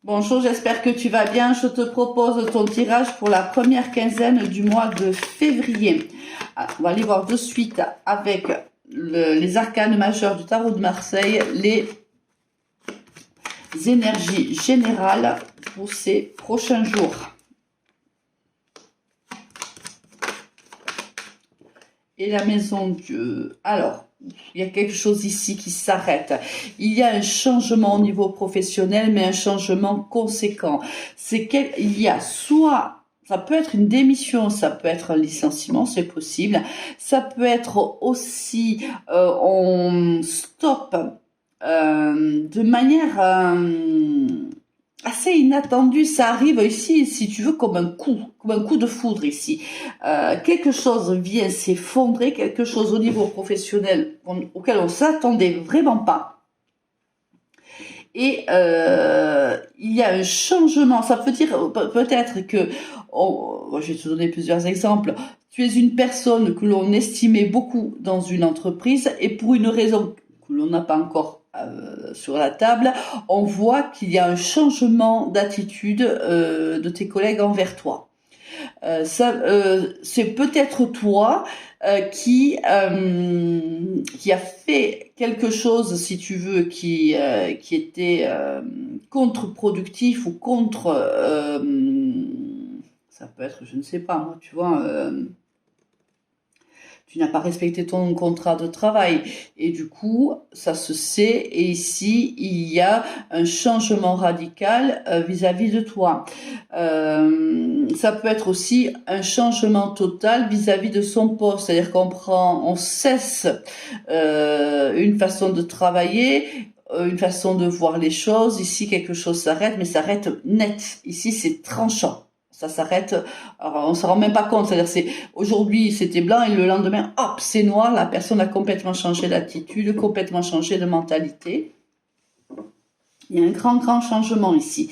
Bonjour, j'espère que tu vas bien. Je te propose ton tirage pour la première quinzaine du mois de février. On va aller voir de suite avec les arcanes majeures du tarot de Marseille, les énergies générales pour ces prochains jours. Et la maison Dieu. Alors, il y a quelque chose ici qui s'arrête. Il y a un changement au niveau professionnel, mais un changement conséquent. Il y a soit, ça peut être une démission, ça peut être un licenciement, c'est possible. Ça peut être aussi, on stoppe de manière assez inattendu, ça arrive ici, si tu veux, comme un coup de foudre ici. Quelque chose vient s'effondrer, quelque chose au niveau professionnel auquel on s'attendait vraiment pas. Et il y a un changement. Ça veut dire peut-être que, je vais te donner plusieurs exemples. Tu es une personne que l'on estimait beaucoup dans une entreprise et pour une raison que l'on n'a pas encore sur la table, on voit qu'il y a un changement d'attitude de tes collègues envers toi. C'est peut-être toi qui a fait quelque chose, si tu veux, qui était contre-productif ou contre, ça peut être, je ne sais pas, moi, tu vois. Tu n'as pas respecté ton contrat de travail et du coup ça se sait et ici il y a un changement radical vis-à-vis de toi. Ça peut être aussi un changement total vis-à-vis de son poste, c'est-à-dire on cesse une façon de travailler, une façon de voir les choses. Ici quelque chose s'arrête, mais s'arrête net. Ici c'est tranchant. Ça s'arrête, alors on s'en rend même pas compte, c'est-à-dire aujourd'hui c'était blanc et le lendemain, hop, c'est noir, la personne a complètement changé d'attitude, complètement changé de mentalité. Il y a un grand changement ici.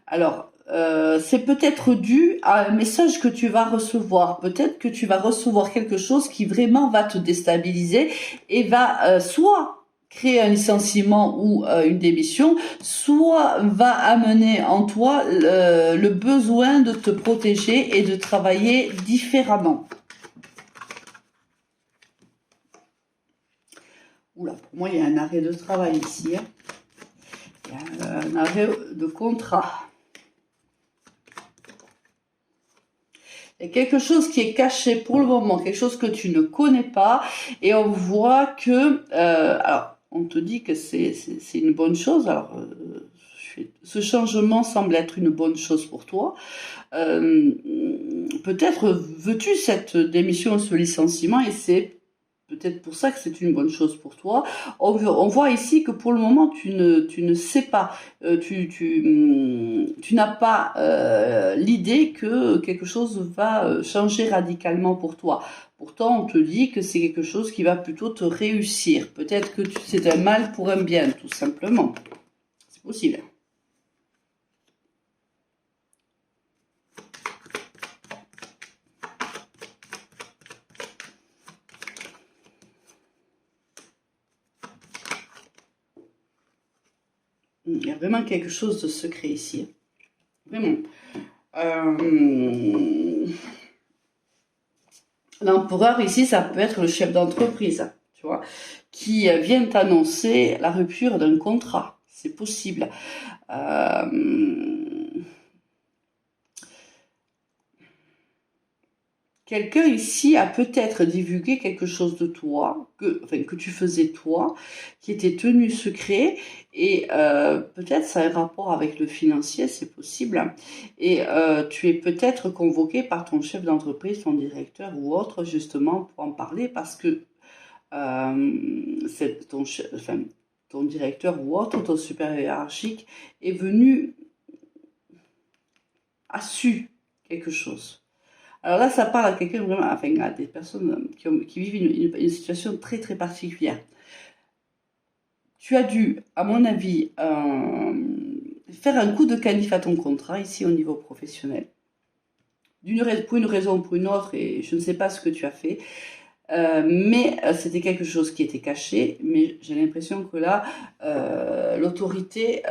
Alors, c'est peut-être dû à un message que tu vas recevoir. Peut-être que tu vas recevoir quelque chose qui vraiment va te déstabiliser et va soit créer un licenciement ou une démission, soit va amener en toi le besoin de te protéger et de travailler différemment. Oula, pour moi, il y a un arrêt de travail ici. Hein. Il y a un arrêt de contrat. Il y a quelque chose qui est caché pour le moment, quelque chose que tu ne connais pas, et on voit que, alors, on te dit que c'est une bonne chose. Alors, ce changement semble être une bonne chose pour toi. Peut-être veux-tu cette démission, ce licenciement, et c'est peut-être pour ça que c'est une bonne chose pour toi. On voit ici que pour le moment, tu ne sais pas, tu n'as pas l'idée que quelque chose va changer radicalement pour toi. Pourtant, on te dit que c'est quelque chose qui va plutôt te réussir. Peut-être que c'est un mal pour un bien, tout simplement. C'est possible. Il y a vraiment quelque chose de secret ici. Vraiment. L'empereur ici, ça peut être le chef d'entreprise, tu vois, qui vient annoncer la rupture d'un contrat. C'est possible. Quelqu'un ici a peut-être divulgué quelque chose de toi, que tu faisais toi, qui était tenu secret, et peut-être ça a un rapport avec le financier, c'est possible, et tu es peut-être convoqué par ton chef d'entreprise, ton directeur ou autre, justement, pour en parler, parce que c'est ton directeur ou autre, ton supérieur hiérarchique, est venu, a su quelque chose. Alors là, ça parle à quelqu'un vraiment, enfin à des personnes qui vivent une situation très particulière. Tu as dû, à mon avis, faire un coup de canif à ton contrat ici au niveau professionnel. Pour une raison ou pour une autre, et je ne sais pas ce que tu as fait. Mais c'était quelque chose qui était caché, mais j'ai l'impression que là, l'autorité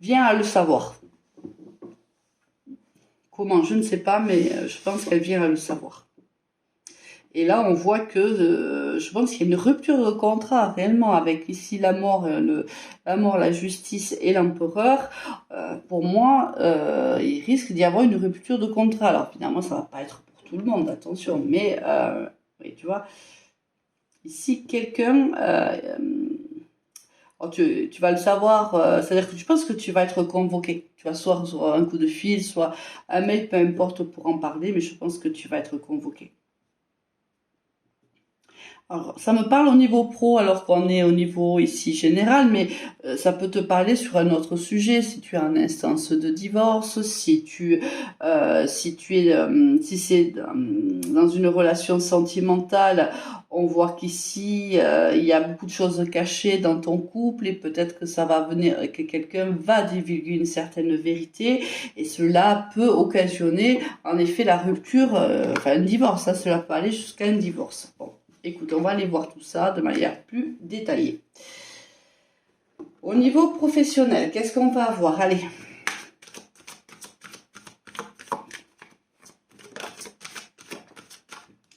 vient à le savoir. Comment, je ne sais pas, mais je pense qu'elle vient à le savoir. Et là, on voit que je pense qu'il y a une rupture de contrat réellement avec ici la mort, la justice et l'empereur. Pour moi, il risque d'y avoir une rupture de contrat. Alors finalement, ça va pas être pour tout le monde, attention. Mais oui, tu vois, ici quelqu'un, tu vas le savoir. C'est-à-dire que tu penses que tu vas être convoqué. Tu vas soit un coup de fil, soit un mail, peu importe pour en parler. Mais je pense que tu vas être convoqué. Alors, ça me parle au niveau pro alors qu'on est au niveau ici général, mais ça peut te parler sur un autre sujet si tu es en instance de divorce, si c'est dans une relation sentimentale, on voit qu'ici il y a beaucoup de choses cachées dans ton couple et peut-être que ça va venir, que quelqu'un va divulguer une certaine vérité et cela peut occasionner en effet la rupture, enfin un divorce, ça cela peut aller jusqu'à un divorce. Bon. Écoute, on va aller voir tout ça de manière plus détaillée. Au niveau professionnel, qu'est-ce qu'on va avoir? Allez.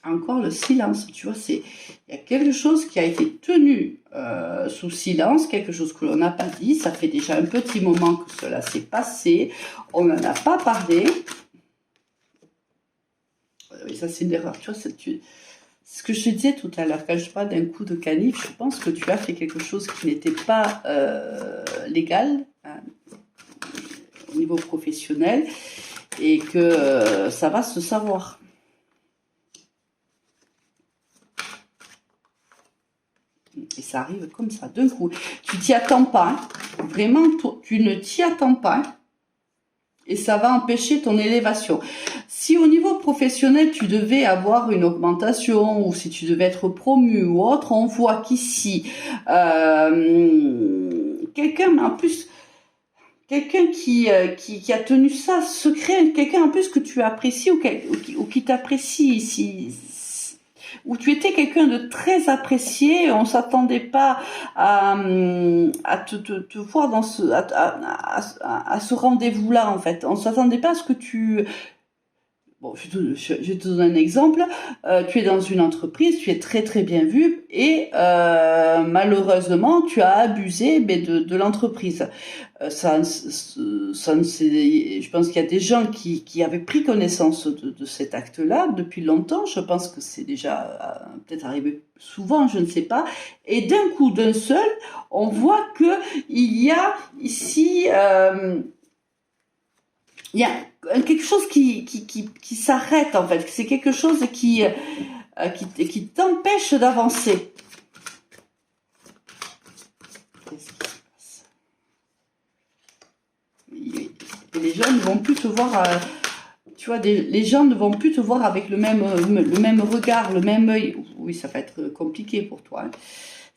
Encore le silence, tu vois, il y a quelque chose qui a été tenu sous silence, quelque chose que l'on n'a pas dit. Ça fait déjà un petit moment que cela s'est passé. On n'en a pas parlé. Oui, ça c'est une erreur, tu vois, ce que je te disais tout à l'heure, quand je parle d'un coup de canif, je pense que tu as fait quelque chose qui n'était pas légal hein, au niveau professionnel et que ça va se savoir. Et ça arrive comme ça, d'un coup. Tu t'y attends pas, hein. Vraiment, tu ne t'y attends pas. Hein. Et ça va empêcher ton élévation. Si au niveau professionnel, tu devais avoir une augmentation ou si tu devais être promu ou autre, on voit qu'ici, quelqu'un, mais en plus, quelqu'un qui a tenu ça secret, quelqu'un en plus que tu apprécies ou qui t'apprécie ici, où tu étais quelqu'un de très apprécié, on s'attendait pas à te voir dans à ce rendez-vous-là en fait. On s'attendait pas à ce que tu Bon, je te donne un exemple. Tu es dans une entreprise, tu es très très bien vu et malheureusement tu as abusé de l'entreprise. Je pense qu'il y a des gens qui avaient pris connaissance de cet acte-là depuis longtemps. Je pense que c'est déjà peut-être arrivé souvent, je ne sais pas. Et d'un coup, d'un seul, on voit que il y a ici il y a quelque chose qui s'arrête en fait. C'est quelque chose qui t'empêche d'avancer. Qu'est-ce qui se passe? Et les gens ne vont plus te voir. Tu vois, les gens ne vont plus te voir avec le même regard, le même œil. Oui, ça va être compliqué pour toi. Hein.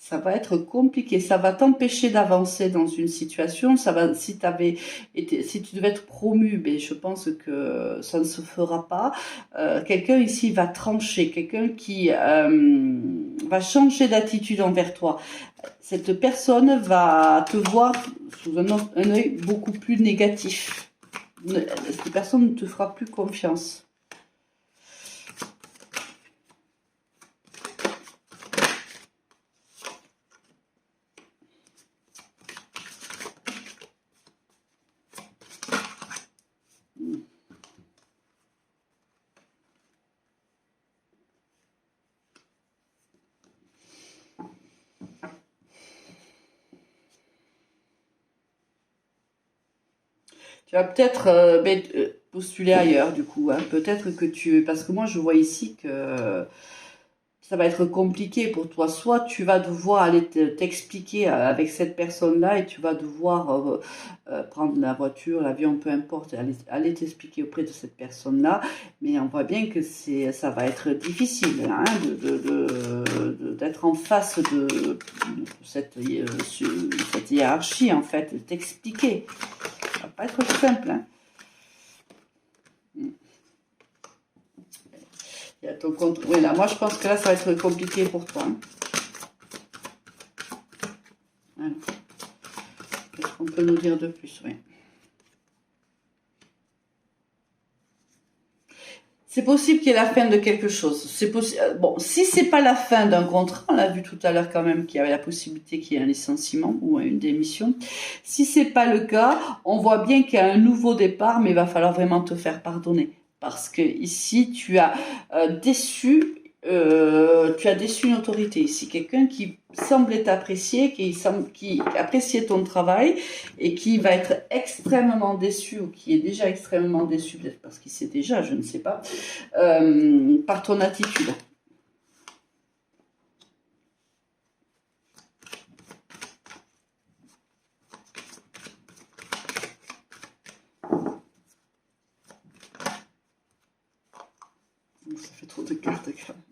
Ça va être compliqué, ça va t'empêcher d'avancer dans une situation. Ça va, si tu devais être promu, ben je pense que ça ne se fera pas. Quelqu'un ici va trancher, quelqu'un qui va changer d'attitude envers toi. Cette personne va te voir sous un œil beaucoup plus négatif. Cette personne ne te fera plus confiance. Tu vas peut-être postuler ailleurs, du coup. Hein. Peut-être que parce que moi, je vois ici que ça va être compliqué pour toi. Soit tu vas devoir aller t'expliquer avec cette personne-là et tu vas devoir prendre la voiture, l'avion, peu importe, aller t'expliquer auprès de cette personne-là. Mais on voit bien que ça va être difficile hein, d'être en face de cette hiérarchie, en fait, de t'expliquer. Ça va pas être simple. Hein. Il y a ton compte. Oui, là, moi, je pense que là, ça va être compliqué pour toi. Hein. Voilà. qu'on peut nous dire de plus, oui. C'est possible qu'il y ait la fin de quelque chose. C'est possible. Bon, si c'est pas la fin d'un contrat, on l'a vu tout à l'heure quand même qu'il y avait la possibilité qu'il y ait un licenciement ou une démission. Si c'est pas le cas, on voit bien qu'il y a un nouveau départ, mais il va falloir vraiment te faire pardonner parce que ici tu as déçu. Tu as déçu une autorité ici, quelqu'un qui semblait t'apprécier, qui appréciait ton travail et qui va être extrêmement déçu ou qui est déjà extrêmement déçu, peut-être parce qu'il sait déjà, je ne sais pas, par ton attitude. Ça fait trop de cartes quand même.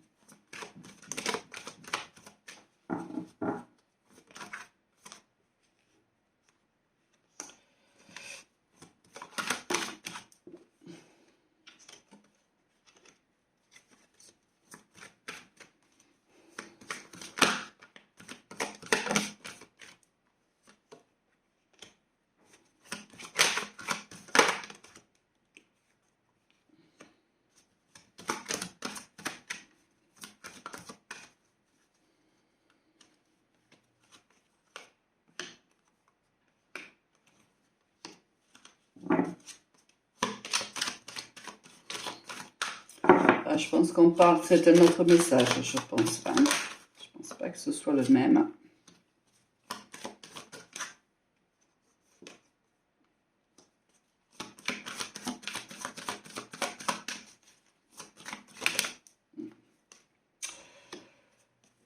Je pense qu'on parle, c'est un autre message, je pense pas. Je pense pas que ce soit le même.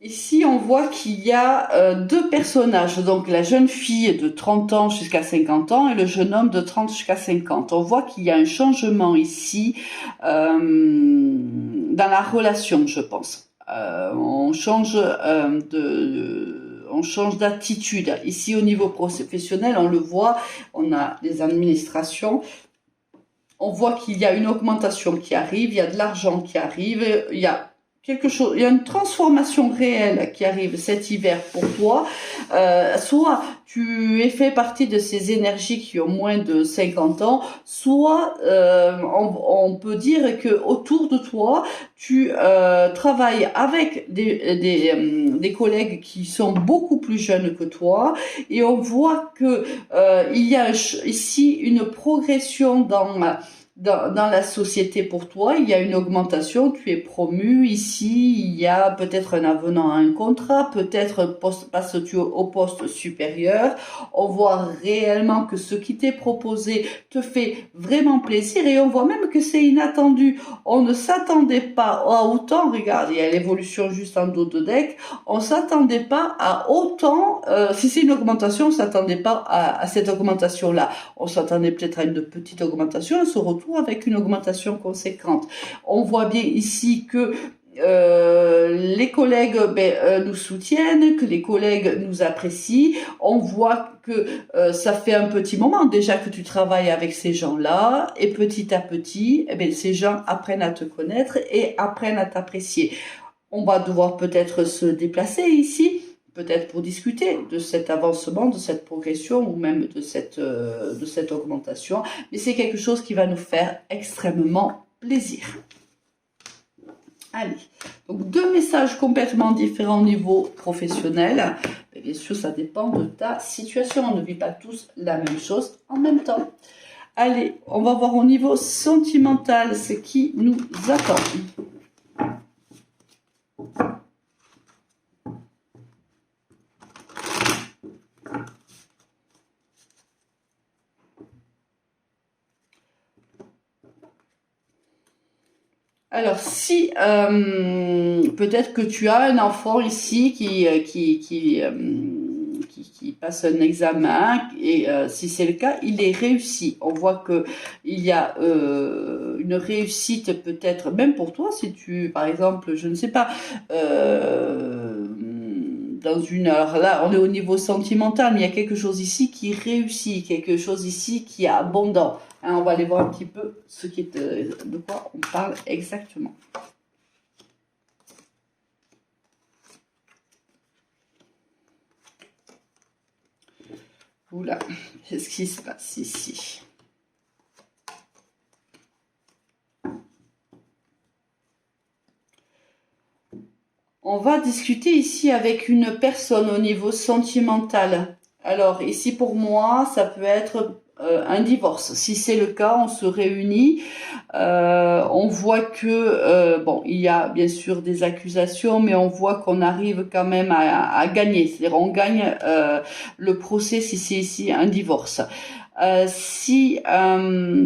Ici, on voit qu'il y a deux personnages, donc la jeune fille de 30 ans jusqu'à 50 ans et le jeune homme de 30 jusqu'à 50. On voit qu'il y a un changement ici dans la relation, je pense. On change on change d'attitude. Ici, au niveau professionnel, on le voit, on a des administrations. On voit qu'il y a une augmentation qui arrive, il y a de l'argent qui arrive, il y a quelque chose, il y a une transformation réelle qui arrive cet hiver pour toi. Soit tu es fait partie de ces énergies qui ont moins de 50 ans, soit on peut dire que autour de toi, tu travailles avec des collègues qui sont beaucoup plus jeunes que toi, et on voit que il y a ici une progression dans la société pour toi, il y a une augmentation, tu es promu. Ici, il y a peut-être un avenant à un contrat, peut-être passes-tu au poste supérieur. On voit réellement que ce qui t'est proposé te fait vraiment plaisir et on voit même que c'est inattendu. On ne s'attendait pas à autant, regarde, il y a l'évolution juste en dos de deck, on s'attendait pas à autant, si c'est une augmentation, on s'attendait pas à cette augmentation-là. On s'attendait peut-être à une petite augmentation, on se retrouve avec une augmentation conséquente. On voit bien ici que les collègues nous soutiennent, que les collègues nous apprécient. On voit que ça fait un petit moment déjà que tu travailles avec ces gens-là et petit à petit, ces gens apprennent à te connaître et apprennent à t'apprécier. On va devoir peut-être se déplacer ici, peut-être pour discuter de cet avancement, de cette progression ou même de cette augmentation. Mais c'est quelque chose qui va nous faire extrêmement plaisir. Allez, donc deux messages complètement différents au niveau professionnel. Et bien sûr, ça dépend de ta situation. On ne vit pas tous la même chose en même temps. Allez, on va voir au niveau sentimental ce qui nous attend. Alors, si peut-être que tu as un enfant ici qui passe un examen et si c'est le cas, il est réussi. On voit que il y a une réussite peut-être même pour toi si tu, par exemple, je ne sais pas. Alors là, on est au niveau sentimental, mais il y a quelque chose ici qui réussit, quelque chose ici qui est abondant. Hein, on va aller voir un petit peu de quoi on parle exactement. Oula, qu'est-ce qui se passe ici? On va discuter ici avec une personne au niveau sentimental. Alors ici pour moi, ça peut être un divorce. Si c'est le cas, on se réunit. On voit que bon, il y a bien sûr des accusations, mais on voit qu'on arrive quand même à gagner. C'est-à-dire on gagne le procès si c'est ici un divorce. Si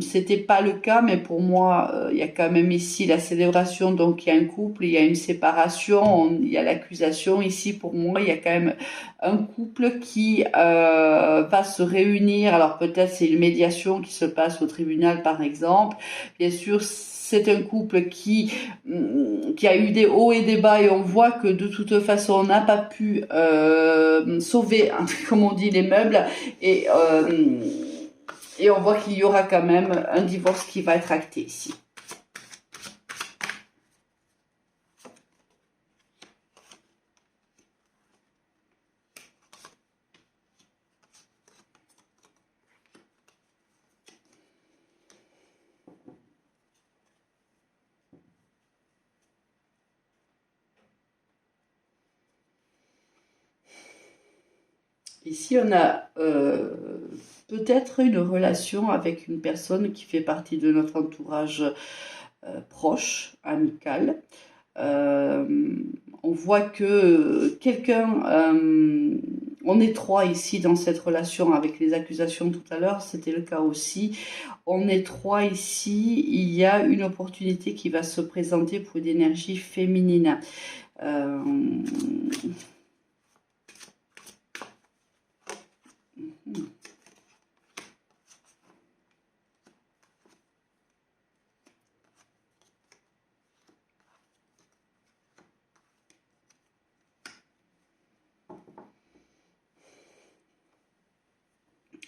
c'était pas le cas, mais pour moi, il y a quand même ici la célébration, donc il y a un couple, il y a une séparation, il y a l'accusation. Ici, pour moi, il y a quand même un couple qui va se réunir. Alors peut-être c'est une médiation qui se passe au tribunal, par exemple. Bien sûr, c'est un couple qui a eu des hauts et des bas et on voit que de toute façon on n'a pas pu sauver, hein, comme on dit, les meubles et et on voit qu'il y aura quand même un divorce qui va être acté ici. Ici, on a peut-être une relation avec une personne qui fait partie de notre entourage proche, amical. Euh, on voit que quelqu'un, on est trois ici dans cette relation avec les accusations tout à l'heure, c'était le cas aussi. On est trois ici, il y a une opportunité qui va se présenter pour une énergie féminine. Euh,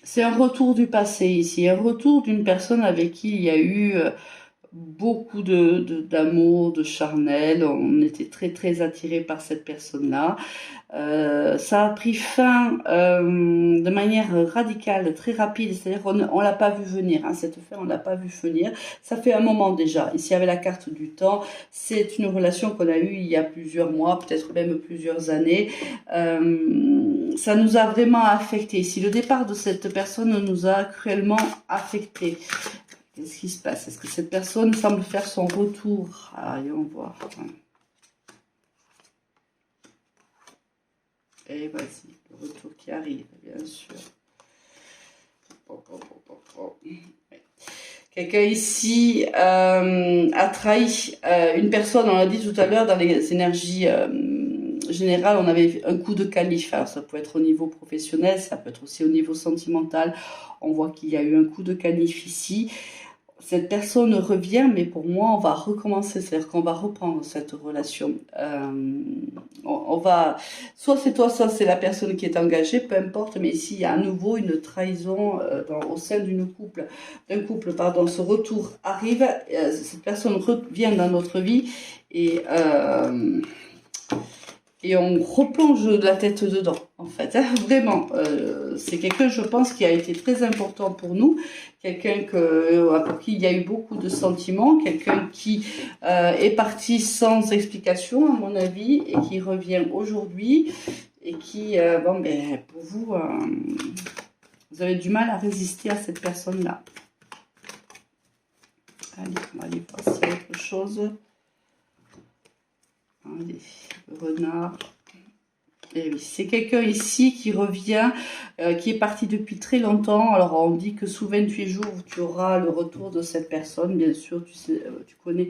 c'est un retour du passé ici, un retour d'une personne avec qui il y a eu beaucoup d'amour, de charnel. On était très très attirés par cette personne-là. Ça a pris fin de manière radicale, très rapide. C'est-à-dire on l'a pas vu venir. Hein, cette fin, on l'a pas vu venir. Ça fait un moment déjà. Ici, avec la carte du temps, c'est une relation qu'on a eue il y a plusieurs mois, peut-être même plusieurs années. Ça nous a vraiment affecté. Si le départ de cette personne nous a cruellement affecté. Qu'est-ce qui se passe? Est-ce que cette personne semble faire son retour? Allons voir. Et vas-y, le retour qui arrive, bien sûr. Quelqu'un ici a trahi une personne, on l'a dit tout à l'heure, dans les énergies générales, on avait un coup de canif. Alors, ça peut être au niveau professionnel, ça peut être aussi au niveau sentimental. On voit qu'il y a eu un coup de canif ici. Cette personne revient, mais pour moi, on va recommencer, c'est-à-dire qu'on va reprendre cette relation. On va, soit c'est toi, soit c'est la personne qui est engagée, peu importe, mais ici, il y a à nouveau une trahison au sein d'un couple, pardon, ce retour arrive, cette personne revient dans notre vie et on replonge la tête dedans, en fait. Hein, vraiment, c'est quelqu'un, je pense, qui a été très important pour nous, quelqu'un pour qui il y a eu beaucoup de sentiments, quelqu'un qui est parti sans explication, à mon avis, et qui revient aujourd'hui, et qui, bon, ben, pour vous, vous avez du mal à résister à cette personne-là. Allez, on va aller voir s'il y a autre chose. Allez, le renard. Et oui, c'est quelqu'un ici qui revient, qui est parti depuis très longtemps. Alors on dit que sous 28 jours, tu auras le retour de cette personne. Bien sûr, tu sais, tu connais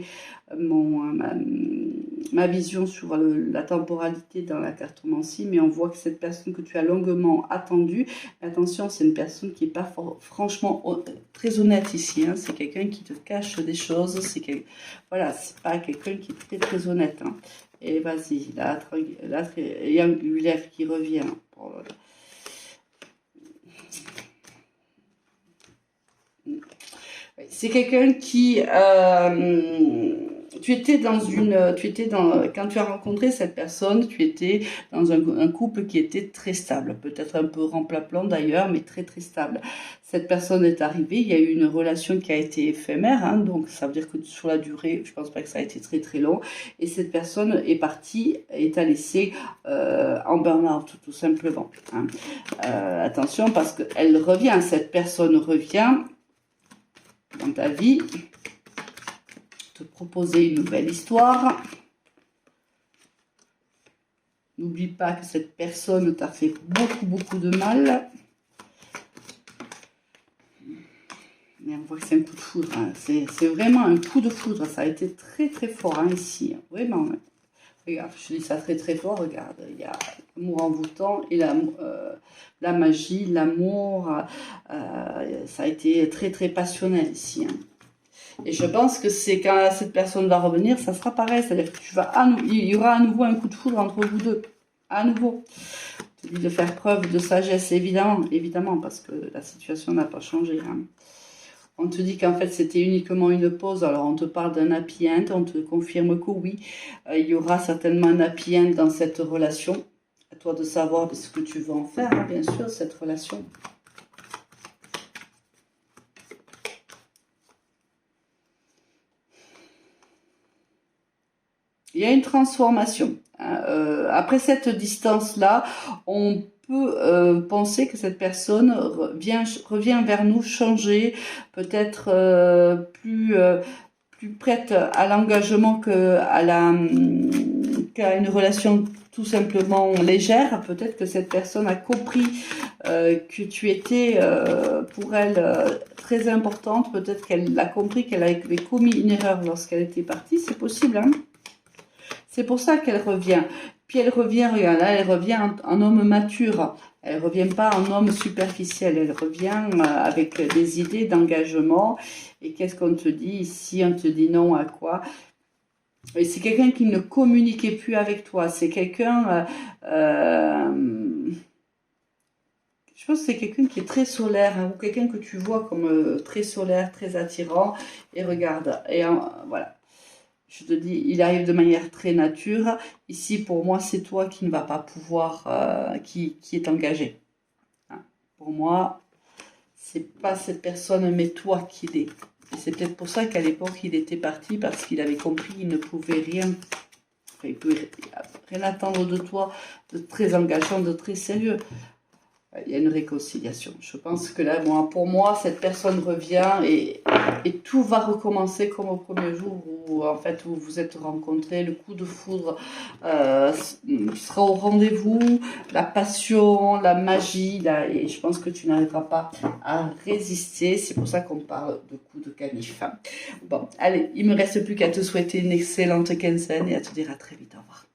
ma vision sur la temporalité dans la cartomancie, mais on voit que cette personne que tu as longuement attendue, attention, c'est une personne qui n'est pas franchement très honnête ici. Hein. C'est quelqu'un qui te cache des choses. Voilà, c'est pas quelqu'un qui est très très honnête. Hein. Et vas-y, la triangulaire qui revient. Oh là là. C'est quelqu'un qui quand tu as rencontré cette personne, tu étais dans un couple qui était très stable, peut-être un peu remplaçant d'ailleurs, mais très très stable. Cette personne est arrivée, il y a eu une relation qui a été éphémère, hein, donc ça veut dire que sur la durée, je pense pas que ça a été très très long, et cette personne est partie, et t'a laissé en burn-out, tout simplement. Hein. Attention, parce qu'elle revient, cette personne revient dans ta vie, te proposer une nouvelle histoire. N'oublie pas que cette personne t'a fait beaucoup de mal. Mais on voit que c'est un coup de foudre. Hein. C'est vraiment un coup de foudre. Ça a été très très fort hein, ici. Vraiment. Regarde, je dis ça très très fort. Regarde, il y a l'amour envoûtant et la magie, l'amour. Ça a été très très passionnel ici. Hein. Et je pense que c'est quand cette personne va revenir, ça sera pareil. C'est-à-dire que il y aura à nouveau un coup de foudre entre vous deux. À nouveau. Je te dis de faire preuve de sagesse, évidemment, parce que la situation n'a pas changé. Hein. On te dit qu'en fait, c'était uniquement une pause. Alors, on te parle d'un happy end. On te confirme que oui, il y aura certainement un happy end dans cette relation. À toi de savoir ce que tu veux en faire, hein, bien sûr, cette relation. Il y a une transformation. Après cette distance-là, on peut penser que cette personne revient vers nous changée, peut-être plus prête à l'engagement qu'à une relation tout simplement légère. Peut-être que cette personne a compris que tu étais pour elle très importante. Peut-être qu'elle a compris qu'elle avait commis une erreur lorsqu'elle était partie. C'est possible, hein. C'est pour ça qu'elle revient. Puis elle revient, regarde, là, elle revient en homme mature. Elle revient pas en homme superficiel. Elle revient avec des idées d'engagement. Et qu'est-ce qu'on te dit ici? On te dit non à quoi? Et c'est quelqu'un qui ne communiquait plus avec toi. C'est quelqu'un... je pense que c'est quelqu'un qui est très solaire. Hein, ou quelqu'un que tu vois comme très solaire, très attirant. Et regarde. Et voilà. Je te dis, il arrive de manière très nature. Ici, pour moi, c'est toi qui ne va pas pouvoir, qui est engagé. Hein. Pour moi, c'est pas cette personne, mais toi qui l'est. Et c'est peut-être pour ça qu'à l'époque, il était parti, parce qu'il avait compris qu'il ne pouvait rien, enfin, il pouvait rien attendre de toi, de très engageant, de très sérieux. Il y a une réconciliation. Je pense que là, pour moi, cette personne revient et tout va recommencer comme au premier jour où, en fait, où vous êtes rencontrés. Le coup de foudre sera au rendez-vous, la passion, la magie, et je pense que tu n'arriveras pas à résister. C'est pour ça qu'on parle de coup de canif. Bon, allez, il me reste plus qu'à te souhaiter une excellente quinzaine et à te dire à très vite. Au revoir.